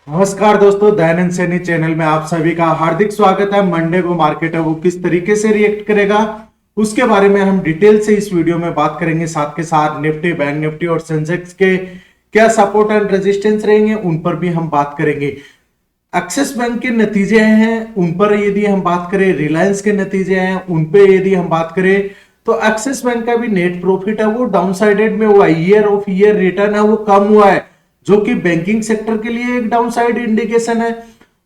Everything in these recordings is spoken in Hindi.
नमस्कार दोस्तों, दयानंद सैनी चैनल में आप सभी का हार्दिक स्वागत है। मंडे को मार्केट है वो किस तरीके से रिएक्ट करेगा उसके बारे में हम डिटेल से इस वीडियो में बात करेंगे। साथ के साथ निफ्टी, बैंक निफ्टी और सेंसेक्स के क्या सपोर्ट एंड रेजिस्टेंस रहेंगे उन पर भी हम बात करेंगे। एक्सिस बैंक के नतीजे हैं उन पर यदि हम बात करें, रिलायंस के नतीजे हैं उन पे यदि हम बात करें, तो एक्सिस बैंक का भी नेट प्रॉफिट है वो डाउनसाइडेड में हुआ है। ईयर ऑफ ईयर रिटर्न है वो कम हुआ है, जो कि बैंकिंग सेक्टर के लिए एक डाउनसाइड इंडिकेशन है।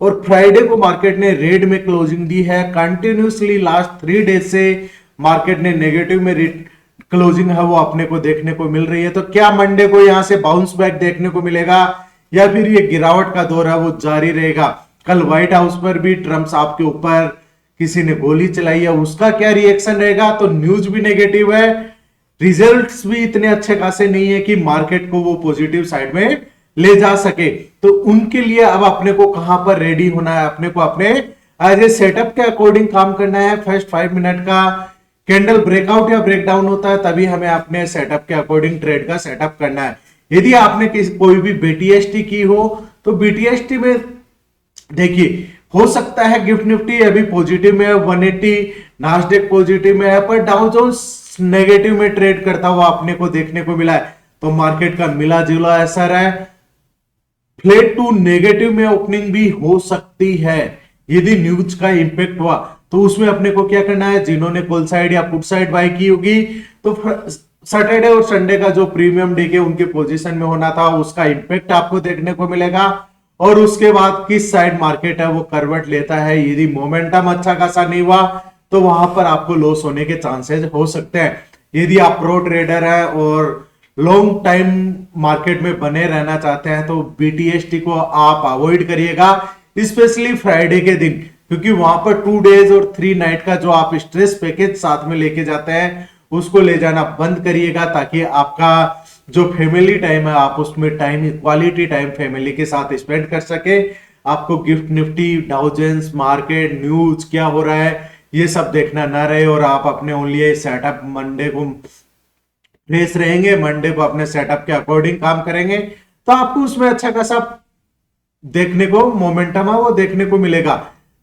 और फ्राइडे को मार्केट ने रेड में क्लोजिंग दी है। कंटिन्यूसली लास्ट 3 डेज से मार्केट ने नेगेटिव में क्लोजिंग है वो अपने को देखने को मिल रही है। तो क्या मंडे को यहां से बाउंस बैक देखने को मिलेगा या फिर ये गिरावट का दौर है वो जारी रहेगा? कल व्हाइट हाउस पर भी ट्रम्प साहब के ऊपर किसी ने गोली चलाई है, उसका क्या रिएक्शन रहेगा? तो न्यूज भी नेगेटिव है, रिजल्ट्स भी इतने अच्छे खासे नहीं है कि मार्केट को वो पॉजिटिव साइड में ले जा सके। तो उनके लिए अब अपने को कहां पर रेडी होना है, अपने को अपने एज ए सेटअप के अकॉर्डिंग काम करना है। फर्स्ट 5 मिनट का कैंडल ब्रेकआउट या ब्रेकडाउन होता है तभी हमें अपने सेटअप के अकॉर्डिंग ट्रेड का सेटअप करना है। यदि आपने कोई भी बीटीएसटी की हो तो बीटीएसटी में देखिए, हो सकता है गिफ्ट निफ्टी अभी पॉजिटिव में है 180, नास्डेक पॉजिटिव में है, पर डाउ जोन्स नेगेटिव में ट्रेड करता हुआ अपने को देखने को मिला है। तो मार्केट का मिला जुला असर है, फ्लैट टू नेगेटिव में ओपनिंग भी हो सकती है। यदि न्यूज का इंपैक्ट हुआ तो उसमें अपने को क्या करना है, जिन्होंने कॉल साइड या पुट साइड बाय की होगी तो सैटरडे और संडे का जो प्रीमियम डे के उनके पोजीशन में होना था उसका इंपैक्ट आपको देखने को मिलेगा। और उसके बाद किस साइड मार्केट है वो करवट लेता है, यदि मोमेंटम अच्छा खासा नहीं हुआ तो वहां पर आपको लॉस होने के चांसेस हो सकते हैं। यदि आप प्रो ट्रेडर है और लॉन्ग टाइम मार्केट में बने रहना चाहते हैं तो बीटीएसटी को आप अवॉइड करिएगा, स्पेशली फ्राइडे के दिन, क्योंकि वहां पर 2 डेज और 3 नाइट का जो आप स्ट्रेस पैकेज साथ में लेके जाते हैं उसको ले जाना बंद करिएगा, ताकि आपका जो फैमिली टाइम है आप उसमें टाइम, क्वालिटी टाइम फैमिली के साथ स्पेंड कर सके। आपको GIFT Nifty, Dow Jones, market, news क्या हो रहा है ये सब देखना ना रहे और आप अपने ओनली सेटअप मंडे को फ्रेश रहेंगे, मंडे को अपने सेटअप के अकॉर्डिंग काम करेंगे तो आपको उसमें अच्छा खासा देखने को मोमेंटम है वो देखने को मिलेगा।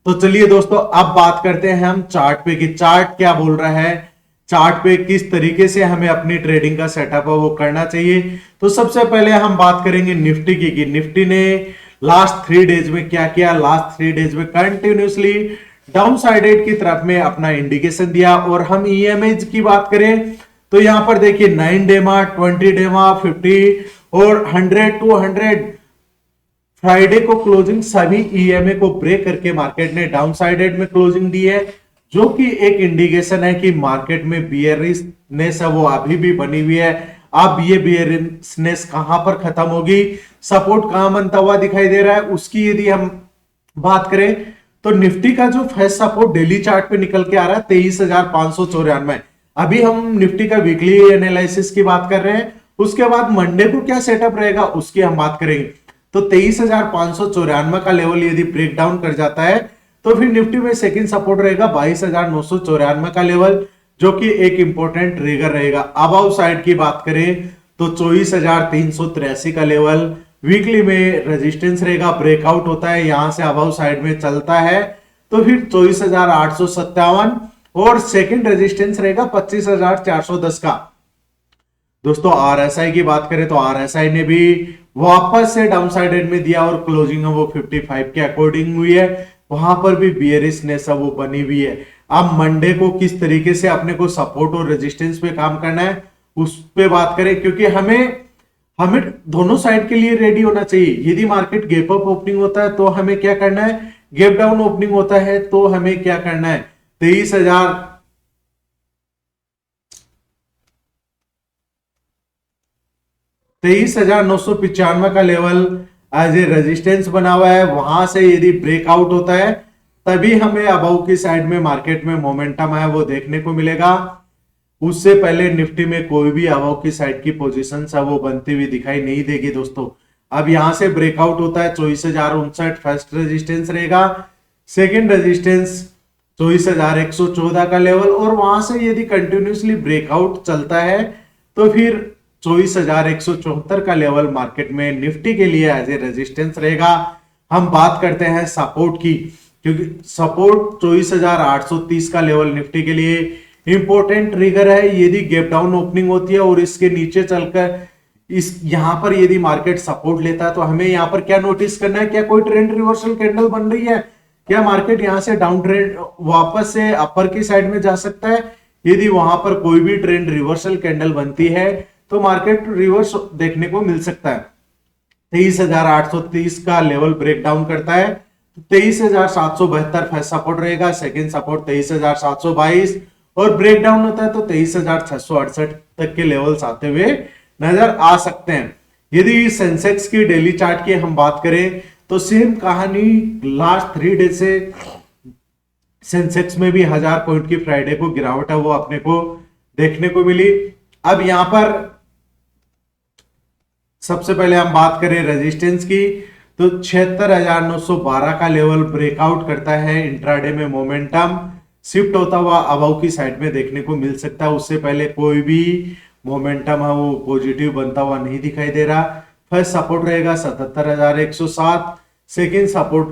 तो चलिए दोस्तों, अब बात करते हैं हम चार्ट पे कि चार्ट क्या बोल रहा है, चार्ट पे किस तरीके से हमें अपनी ट्रेडिंग का सेटअप है वो करना चाहिए। तो सबसे पहले हम बात करेंगे निफ्टी की कि निफ्टी ने लास्ट 3 डेज में क्या किया। लास्ट 3 डेज में कंटिन्यूसली डाउन साइडेड की तरफ में अपना इंडिकेशन दिया। और हम ईएमएज की बात करें तो यहां पर देखिए 9 डेमा, 20 डेमा, 50 और 100 टू 100 फ्राइडे को क्लोजिंग सभी ईएमए को ब्रेक करके मार्केट ने डाउन साइडेड में क्लोजिंग दी है, जो कि एक इंडिकेशन है कि मार्केट में बियरिशनेस है वो अभी भी बनी हुई है। अब ये बियरिशनेस कहां पर खत्म होगी, सपोर्ट कहां बनता हुआ दिखाई दे रहा है, उसकी यदि हम बात करें तो निफ्टी का जो फर्स्ट सपोर्ट डेली चार्ट पे निकल के आ रहा है 23,594। अभी हम निफ्टी का वीकली एनालिसिस की बात कर रहे हैं, उसके बाद मंडे को क्या सेटअप रहेगा उसकी हम बात करेंगे। तो 23,594 का लेवल यदि ब्रेक डाउन कर जाता है तो फिर निफ्टी में सेकंड सपोर्ट रहेगा 22,994 का लेवल, जो कि एक इंपॉर्टेंट ट्रिगर रहेगा। अबाउ साइड की बात करें तो 24,383 का लेवल वीकली में रेजिस्टेंस रहेगा, ब्रेकआउट होता है यहां से अबाउ साइड में चलता है तो फिर 24,857 और सेकंड रेजिस्टेंस रहेगा 25,410 का। दोस्तों आरएसआई की बात करें तो आरएसआई ने भी वापस से डाउनसाइडेड में दिया और क्लोजिंग है वो 55 के अकॉर्डिंग हुई है, वहां पर भी बियरिशनेस है वो बनी हुई है। अब मंडे को किस तरीके से अपने को सपोर्ट और रेजिस्टेंस पे काम करना है उस पे बात करें, क्योंकि हमें हमें दोनों साइड के लिए रेडी होना चाहिए। यदि मार्केट गैप अप ओपनिंग होता है तो हमें क्या करना है, गैप डाउन ओपनिंग होता है तो हमें क्या करना है, 23,995 का लेवल एज ए रेजिस्टेंस बना हुआ है, वहां से यदि ब्रेकआउट होता है तभी हमें अबाउ की साइड में मार्केट में मोमेंटम है वो देखने को मिलेगा। उससे पहले निफ्टी में कोई भी अबाउ की साइड की पोजीशन है वो बनती हुई दिखाई नहीं देगी दोस्तों। अब यहां से ब्रेकआउट होता है 24,059 फर्स्ट रेजिस्टेंस रहेगा, सेकेंड रेजिस्टेंस 24,114 का लेवल, और वहां से यदि कंटिन्यूसली ब्रेकआउट चलता है तो फिर 24,174 का लेवल मार्केट में निफ्टी के लिए एज ए रेजिस्टेंस रहेगा। हम बात करते हैं सपोर्ट की, क्योंकि सपोर्ट 24,830 का लेवल निफ्टी के लिए इंपॉर्टेंट ट्रिगर है। यदि गैप डाउन ओपनिंग होती है और इसके नीचे चलकर इस यहां पर यदि मार्केट सपोर्ट लेता है तो हमें यहां पर क्या नोटिस करना है, क्या कोई ट्रेंड रिवर्सल कैंडल बन रही है, क्या मार्केट यहां से डाउन ट्रेंड वापस से अपर की साइड में जा सकता है। यदि वहां पर कोई भी ट्रेंड रिवर्सल कैंडल बनती है तो मार्केट रिवर्स देखने को मिल सकता है। 23,830 का लेवल ब्रेक डाउन करता है, 23,772 फर्स्ट सपोर्ट रहेगा, सेकंड सपोर्ट 23,722 और ब्रेक डाउन होता है तो 23,668 तक के लेवल्स आते हुए नजर आ सकते हैं। यदि सेंसेक्स की डेली चार्ट की हम बात करें तो सेम कहानी लास्ट 3 डेज से सेंसेक्स में भी 1000 पॉइंट की फ्राइडे को गिरावट है वो अपने को देखने को मिली। अब यहां पर सबसे पहले हम बात करें रेजिस्टेंस की तो 76,912 का लेवल ब्रेकआउट करता है। इंट्राडे में मोमेंटम शिफ्ट होता हुआ अबव की साइड में देखने को मिल सकता है। उससे पहले कोई भी मोमेंटम है वो पॉजिटिव बनता हुआ नहीं दिखाई दे रहा। फर्स्ट सपोर्ट रहेगा 77,107, सेकंड सपोर्ट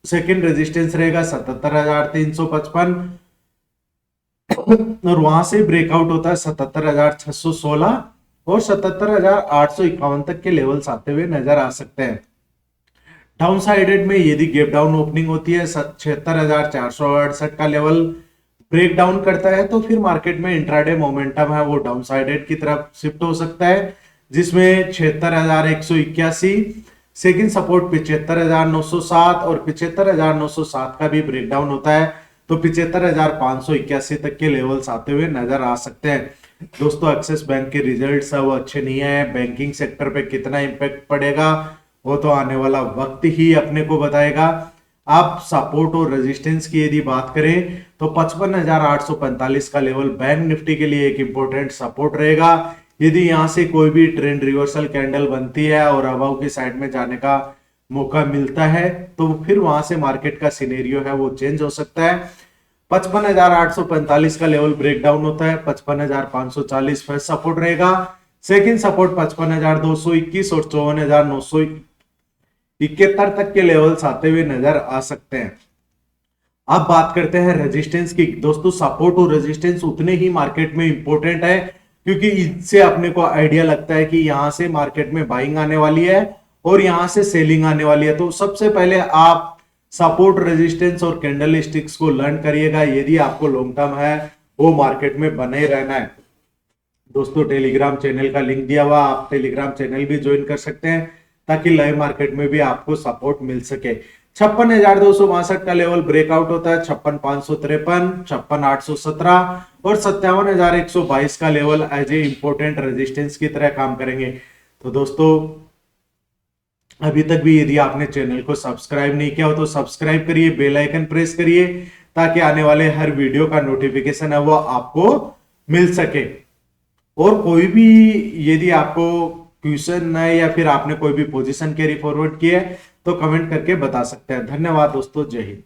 सेकंड रेजिस्टेंस रहेगा 77,355 और वहां से ब्रेकआउट होता है 77,616 और 77,851 तक के लेवल्स आते हुए नजर आ सकते हैं। डाउन साइडेड में यदि गैप डाउन ओपनिंग होती है 76,468 का लेवल ब्रेक डाउन करता है तो फिर मार्केट में इंट्राडे मोमेंटम है वो डाउन साइडेड की तरफ शिफ्ट हो सकता है, जिसमें 76,181, सेकंड सपोर्ट 75,907 और 75,907 का भी ब्रेक डाउन होता है तो 75,581 तक के लेवल्स आते हुए नजर आ सकते हैं। दोस्तों एक्सिस बैंक के रिजल्ट्स है वो अच्छे नहीं है, बैंकिंग सेक्टर पे कितना इंपैक्ट पड़ेगा वो तो आने वाला वक्त ही अपने को बताएगा। आप सपोर्ट और रेजिस्टेंस की यदि बात करें तो 55,845 का लेवल बैंक निफ्टी के लिए एक इंपॉर्टेंट सपोर्ट रहेगा। यदि यहां से कोई भी ट्रेंड रिवर्सल कैंडल बनती है और अबव की साइड में जाने का मौका मिलता है तो फिर वहां से मार्केट का सिनेरियो है वो चेंज हो सकता है। 55,845 का लेवल ब्रेक डाउन होता है, 55,540 फर्स्ट सपोर्ट रहेगा, सेकंड सपोर्ट 55,221 और 54,971 तक के लेवल्स आते हुए नजर आ सकते हैं। अब बात करते हैं रेजिस्टेंस की। दोस्तों सपोर्ट और रेजिस्टेंस उतने ही मार्केट में इंपॉर्टेंट है क्योंकि इससे अपने को आइडिया लगता है कि यहां से मार्केट में बाइंग आने वाली है और यहां से सेलिंग आने वाली है। तो सबसे पहले आप सपोर्ट रेजिस्टेंस और कैंडल स्टिक्स को लर्न करिएगा यदि आपको लॉन्ग टर्म है वो मार्केट में बने रहना है। दोस्तों टेलीग्राम चैनल का लिंक दिया हुआ, आप टेलीग्राम चैनल भी ज्वाइन कर सकते हैं ताकि लाइव मार्केट में भी आपको सपोर्ट मिल सके। 56,262 का लेवल ब्रेकआउट होता है, 56,553, 56,817 और 57,122 का level as a important resistance की तरह काम करेंगे। तो दोस्तों अभी तक भी यदि आपने चैनल को सब्सक्राइब नहीं किया हो तो सब्सक्राइब करिए, बेल आइकन प्रेस करिए ताकि आने वाले हर वीडियो का नोटिफिकेशन है वो आपको मिल सके। और कोई भी यदि आपको क्वेश्चन है या फिर आपने कोई भी पोजीशन कैरी फॉरवर्ड की है तो कमेंट करके बता सकते हैं। धन्यवाद दोस्तों, जय हिंद।